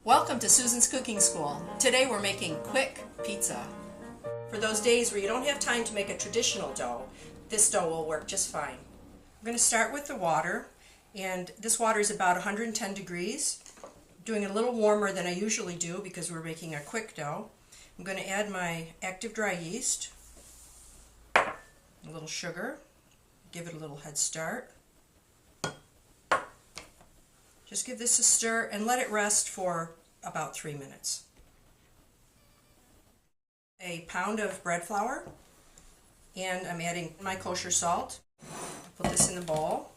Welcome to Susan's Cooking School. Today we're making quick pizza. For those days where you don't have time to make a traditional dough, this dough will work just fine. I'm going to start with the water, and this water is about 110 degrees. I'm doing it a little warmer than I usually do because we're making a quick dough. I'm going to add my active dry yeast, a little sugar, give it a little head start. Just give this a stir and let it rest for about 3 minutes. A pound of bread flour, and I'm adding my kosher salt. Put this in the bowl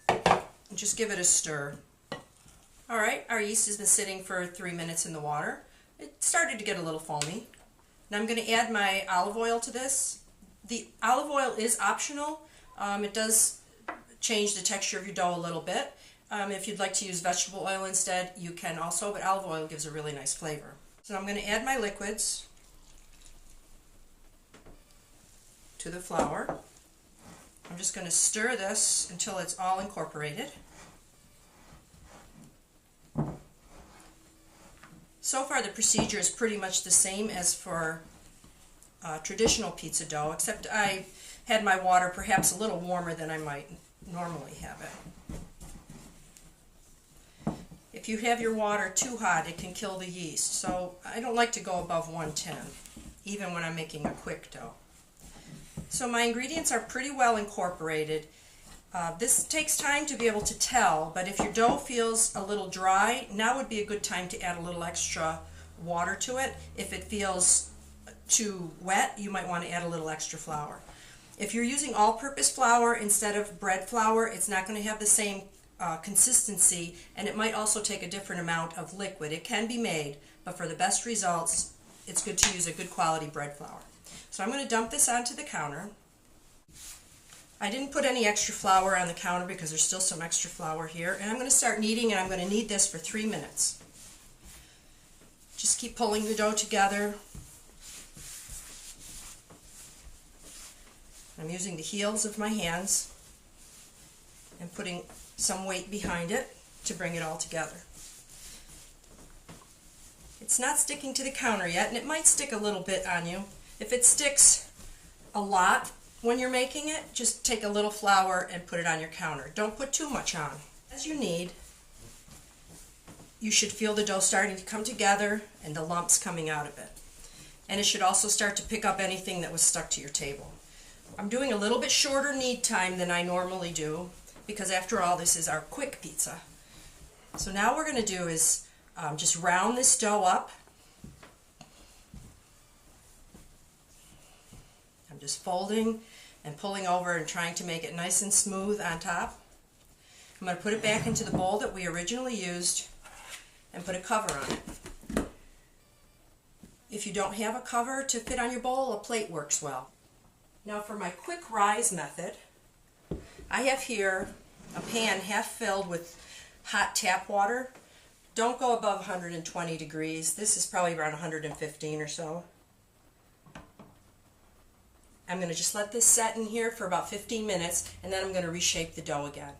and just give it a stir. Alright, our yeast has been sitting for 3 minutes in the water. It started to get a little foamy. Now I'm going to add my olive oil to this. The olive oil is optional. It does change the texture of your dough a little bit. If you'd like to use vegetable oil instead, you can also, but olive oil gives a really nice flavor. So I'm going to add my liquids to the flour. I'm just going to stir this until it's all incorporated. So far the procedure is pretty much the same as for traditional pizza dough, except I had my water perhaps a little warmer than I might normally have it. If you have your water too hot, it can kill the yeast, so I don't like to go above 110, even when I'm making a quick dough. So my ingredients are pretty well incorporated. This takes time to be able to tell, but if your dough feels a little dry, now would be a good time to add a little extra water to it. If it feels too wet, you might want to add a little extra flour. If you're using all-purpose flour instead of bread flour, it's not going to have the same consistency, and it might also take a different amount of liquid. It can be made, but for the best results, it's good to use a good quality bread flour. So I'm going to dump this onto the counter. I didn't put any extra flour on the counter because there's still some extra flour here, and I'm going to start kneading, and I'm going to knead this for 3 minutes. Just keep pulling the dough together. I'm using the heels of my hands and putting some weight behind it to bring it all together. It's not sticking to the counter yet, and it might stick a little bit on you. If it sticks a lot when you're making it, just take a little flour and put it on your counter. Don't put too much on. As you need, you should feel the dough starting to come together and the lumps coming out of it. And it should also start to pick up anything that was stuck to your table. I'm doing a little bit shorter knead time than I normally do because after all this is our quick pizza. So now what we're going to do is just round this dough up. I'm just folding and pulling over and trying to make it nice and smooth on top. I'm going to put it back into the bowl that we originally used and put a cover on it. If you don't have a cover to fit on your bowl, a plate works well. Now for my quick rise method, I have here a pan half filled with hot tap water. Don't go above 120 degrees. This is probably around 115 or so. I'm going to just let this set in here for about 15 minutes, and then I'm going to reshape the dough again.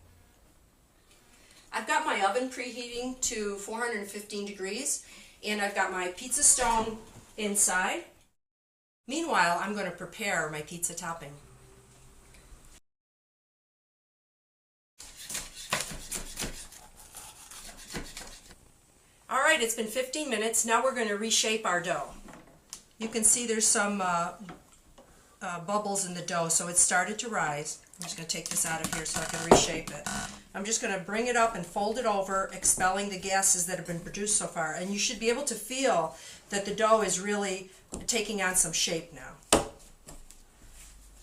I've got my oven preheating to 415 degrees, and I've got my pizza stone inside. Meanwhile, I'm going to prepare my pizza topping. Alright, it's been 15 minutes. Now we're going to reshape our dough. You can see there's some bubbles in the dough, so it started to rise. I'm just going to take this out of here so I can reshape it. I'm just going to bring it up and fold it over, expelling the gases that have been produced so far. And you should be able to feel that the dough is really taking on some shape now.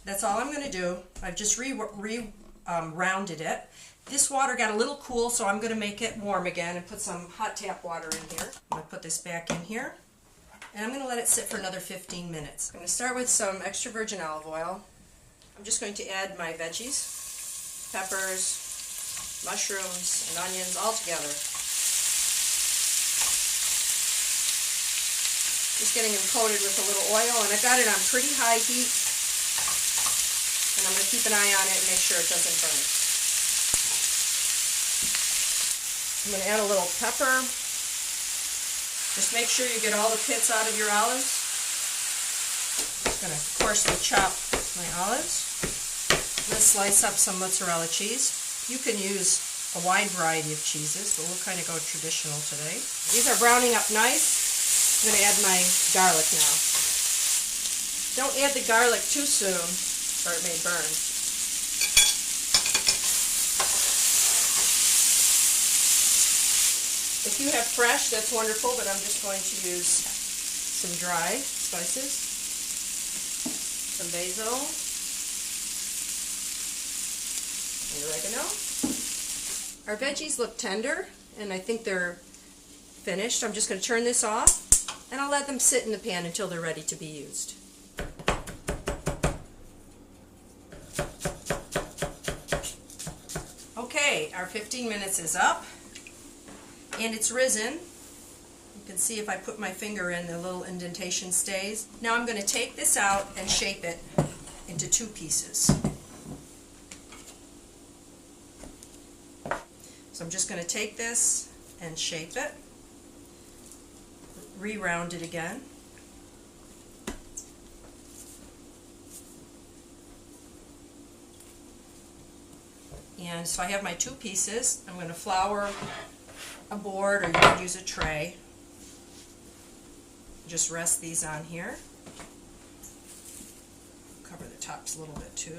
That's all I'm going to do. I've just rounded it. This water got a little cool, so I'm going to make it warm again and put some hot tap water in here. I'm going to put this back in here, and I'm going to let it sit for another 15 minutes. I'm going to start with some extra virgin olive oil. I'm just going to add my veggies, peppers, mushrooms, and onions all together. Just getting them coated with a little oil, and I've got it on pretty high heat, and I'm going to keep an eye on it and make sure it doesn't burn. I'm going to add a little pepper. Just make sure you get all the pits out of your olives. I'm going to coarsely chop my olives. I'm going to slice up some mozzarella cheese. You can use a wide variety of cheeses, but we'll kind of go traditional today. These are browning up nice. I'm going to add my garlic now. Don't add the garlic too soon, or it may burn. If you have fresh, that's wonderful, but I'm just going to use some dry spices, some basil, and oregano. Our veggies look tender, and I think they're finished. I'm just going to turn this off, and I'll let them sit in the pan until they're ready to be used. Okay, our 15 minutes is up. And it's risen. You can see if I put my finger in, the little indentation stays. Now I'm going to take this out and shape it into 2 pieces. So I'm just going to take this and shape it, re-round it again. And so I have my 2 pieces. I'm going to flour a board, or you could use a tray. Just rest these on here. Cover the tops a little bit too.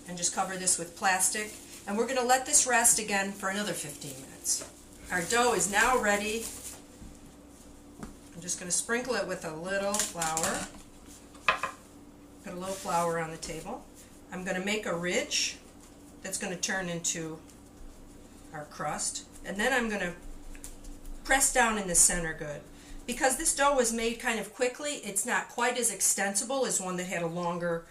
And just cover this with plastic. And we're going to let this rest again for another 15 minutes. Our dough is now ready. I'm just going to sprinkle it with a little flour. Put a little flour on the table. I'm going to make a ridge that's going to turn into our crust, and then I'm going to press down in the center good. Because this dough was made kind of quickly, it's not quite as extensible as one that had a longer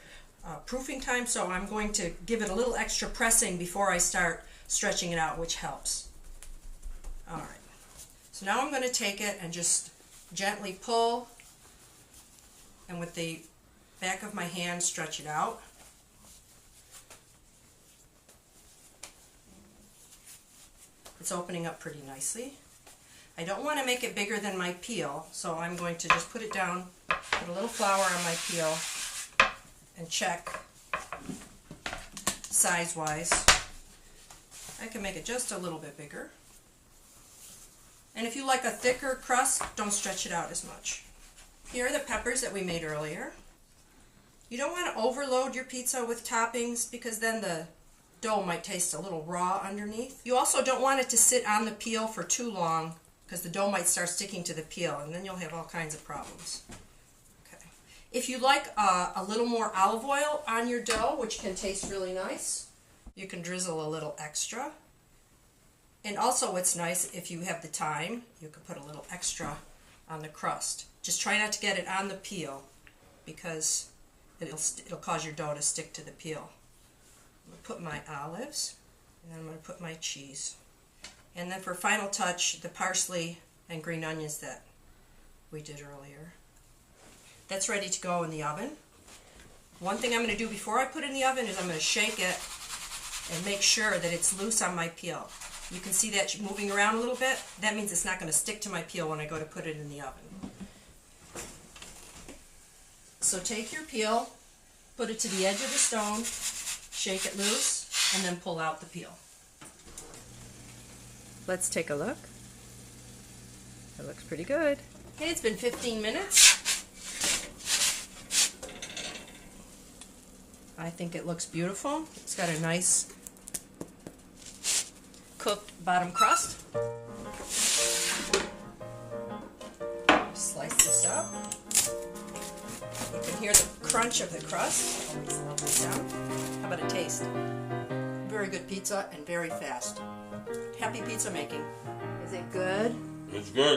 proofing time, so I'm going to give it a little extra pressing before I start stretching it out, which helps. Alright, so now I'm going to take it and just gently pull, and with the back of my hand stretch it out. It's opening up pretty nicely. I don't want to make it bigger than my peel, so I'm going to just put it down, put a little flour on my peel, and check size-wise. I can make it just a little bit bigger. And if you like a thicker crust, don't stretch it out as much. Here are the peppers that we made earlier. You don't want to overload your pizza with toppings because then the dough might taste a little raw underneath. You also don't want it to sit on the peel for too long because the dough might start sticking to the peel, and then you'll have all kinds of problems. Okay. If you like a little more olive oil on your dough, which can taste really nice, you can drizzle a little extra. And also what's nice, if you have the time, you can put a little extra on the crust. Just try not to get it on the peel because it'll cause your dough to stick to the peel. I'm going to put my olives, and then I'm going to put my cheese. And then for final touch, the parsley and green onions that we did earlier. That's ready to go in the oven. One thing I'm going to do before I put it in the oven is I'm going to shake it and make sure that it's loose on my peel. You can see that moving around a little bit. That means it's not going to stick to my peel when I go to put it in the oven. So take your peel, put it to the edge of the stone, shake it loose, and then pull out the peel. Let's take a look. It looks pretty good. Okay, it's been 15 minutes. I think it looks beautiful. It's got a nice cooked bottom crust. Slice this up. You can hear the crunch of the crust. Always love the sound. How about a taste? Very good pizza and very fast. Happy pizza making. Is it good? It's good.